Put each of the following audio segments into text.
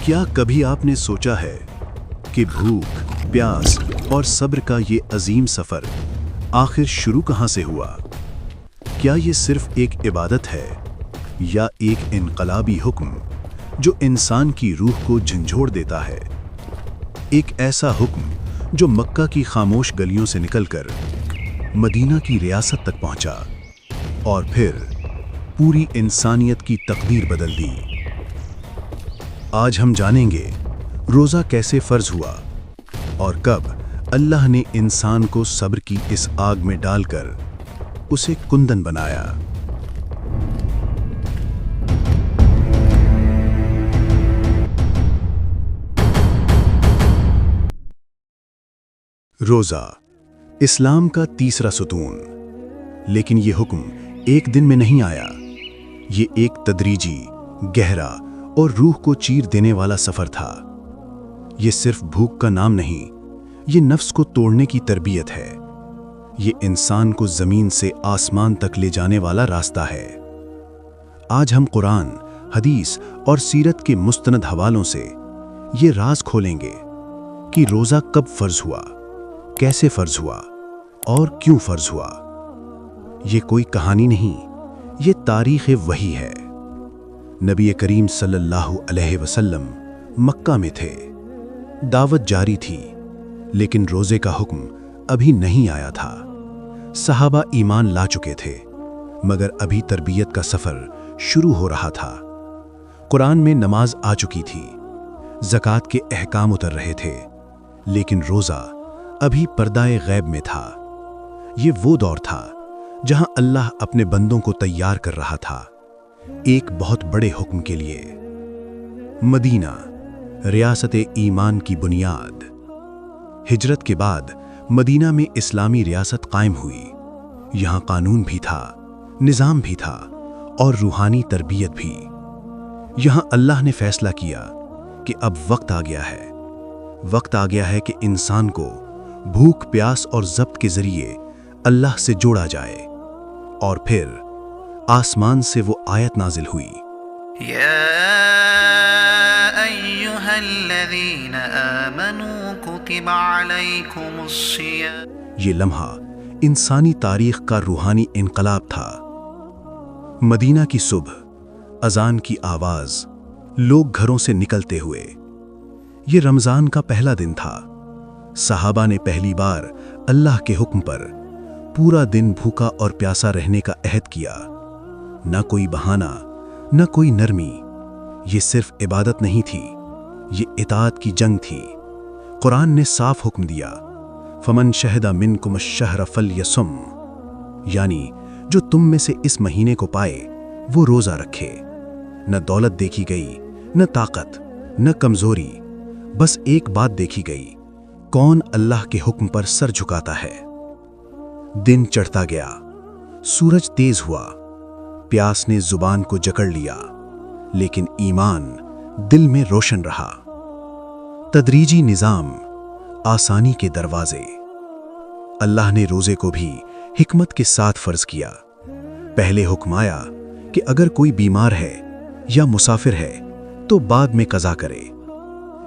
क्या कभी आपने सोचा है कि भूख, प्यास और सब्र का ये अजीम सफ़र आखिर शुरू कहाँ से हुआ? क्या ये सिर्फ एक इबादत है या एक इनकलाबी हुक्म जो इंसान की रूह को झंझोड़ देता है? एक ऐसा हुक्म जो मक्का की खामोश गलियों से निकलकर मदीना की रियासत तक पहुंचा और फिर पूरी इंसानियत की तकदीर बदल दी। आज हम जानेंगे रोज़ा कैसे फ़र्ज हुआ और कब अल्लाह ने इंसान को सब्र की इस आग में डालकर उसे कुंदन बनाया। रोज़ा इस्लाम का तीसरा सुतून, लेकिन ये हुक्म एक दिन में नहीं आया। ये एक तदरीजी, गहरा और रूह को चीर देने वाला सफ़र था। ये सिर्फ भूख का नाम नहीं, ये नफ्स को तोड़ने की तरबियत है। ये इंसान को ज़मीन से आसमान तक ले जाने वाला रास्ता है। आज हम कुरान, हदीस और सीरत के मुस्तनद हवालों से ये राज खोलेंगे कि रोज़ा कब फ़र्ज हुआ, कैसे फ़र्ज हुआ और क्यों फ़र्ज हुआ। ये कोई कहानी नहीं, ये तारीख़ वही है। नबी करीम सल्लल्लाहु अलैहि वसल्लम मक्का में थे, दावत जारी थी, लेकिन रोज़े का हुक्म अभी नहीं आया था। सहाबा ईमान ला चुके थे, मगर अभी तरबियत का सफ़र शुरू हो रहा था। कुरान में नमाज आ चुकी थी, ज़कात के अहकाम उतर रहे थे, लेकिन रोज़ा अभी पर्दाए गैब में था। ये वो दौर था जहां अल्लाह अपने बंदों को तैयार कर रहा था एक बहुत बड़े हुक्म के लिए। मदीना, रियासत ईमान की बुनियाद। हिजरत के बाद मदीना में इस्लामी रियासत कायम हुई। यहाँ कानून भी था, निज़ाम भी था और रूहानी तरबियत भी। यहाँ अल्लाह ने फैसला किया कि अब वक्त आ गया है। वक्त आ गया है कि इंसान को भूख, प्यास और ज़ब्त के ज़रिए अल्लाह से जोड़ा जाए। और फिर आसमान से वो आयत नाजिल हुई, या अय्युहल्लज़ीना आमनू कुतिबा अलैकुमुस्सियाम। ये लम्हा इंसानी तारीख का रूहानी इनकलाब था। मदीना की सुबह, अजान की आवाज़, लोग घरों से निकलते हुए। ये रमज़ान का पहला दिन था। सहाबा ने पहली बार अल्लाह के हुक्म पर पूरा दिन भूखा और प्यासा रहने का अहद किया। न कोई बहाना, न कोई नरमी। ये सिर्फ इबादत नहीं थी, ये इताअत की जंग थी। कुरान ने साफ हुक्म दिया, फमन शहदा मिनकुम अश-शहर फल्यसुम, यानी जो तुम में से इस महीने को पाए वो रोज़ा रखे। न दौलत देखी गई, न ताकत, न कमज़ोरी, बस एक बात देखी गई, कौन अल्लाह के हुक्म पर सर झुकाता है। दिन चढ़ता गया, सूरज तेज हुआ, प्यास ने जुबान को जकड़ लिया, लेकिन ईमान दिल में रोशन रहा। तदरीजी निज़ाम, आसानी के दरवाजे। अल्लाह ने रोज़े को भी हिकमत के साथ फ़र्ज किया। पहले हुक्म आया कि अगर कोई बीमार है या मुसाफिर है तो बाद में कज़ा करे।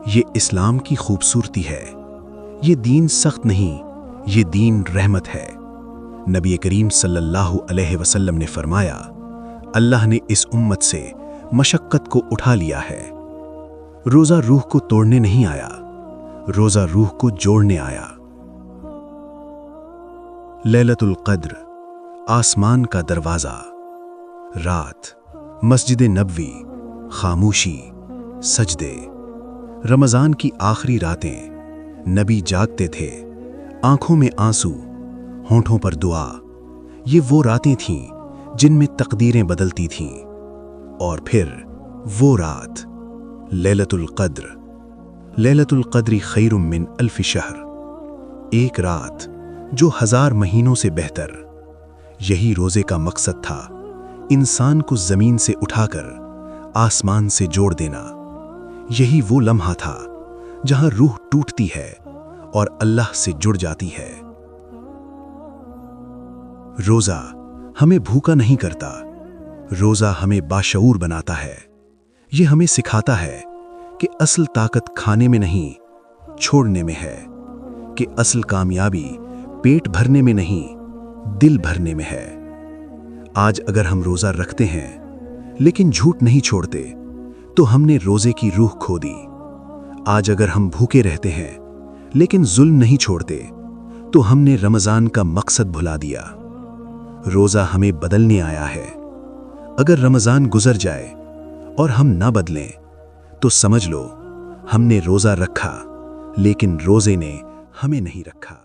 ये इस्लाम की खूबसूरती है। ये दीन सख्त नहीं, ये दीन रहमत है। नबी करीम सल्लल्लाहु अलैहि वसल्लम ने फरमाया, अल्लाह ने इस उम्मत से मशक्क़त को उठा लिया है। रोज़ा रूह को तोड़ने नहीं आया, रोज़ा रूह को जोड़ने आया। लैलतुल क़द्र, आसमान का दरवाज़ा। रात, मस्जिद नबवी, खामोशी, सजदे। रमज़ान की आखिरी रातें, नबी जागते थे, आंखों में आंसू, होंठों पर दुआ। ये वो रातें थीं जिनमें तकदीरें बदलती थीं। और फिर वो रात, लैलतुल क़द्र। लैलतुल क़द्री खैरुम मिन अल्फ़ि शहर, एक रात जो 1000 महीनों से बेहतर। यही रोज़े का मकसद था, इंसान को ज़मीन से उठाकर आसमान से जोड़ देना। यही वो लम्हा था जहां रूह टूटती है और अल्लाह से जुड़ जाती है। रोज़ा हमें भूखा नहीं करता, रोज़ा हमें बाशऊर बनाता है। ये हमें सिखाता है کہ اصل طاقت کھانے میں نہیں چھوڑنے میں ہے، کہ اصل کامیابی پیٹ بھرنے میں نہیں دل بھرنے میں ہے۔ آج اگر ہم روزہ رکھتے ہیں لیکن جھوٹ نہیں چھوڑتے تو ہم نے روزے کی روح کھو دی۔ آج اگر ہم بھوکے رہتے ہیں لیکن ظلم نہیں چھوڑتے تو ہم نے رمضان کا مقصد بھلا دیا۔ روزہ ہمیں بدلنے آیا ہے۔ اگر رمضان گزر جائے اور ہم نہ بدلیں تو سمجھ لو ہم نے روزہ رکھا لیکن روزے نے ہمیں نہیں رکھا۔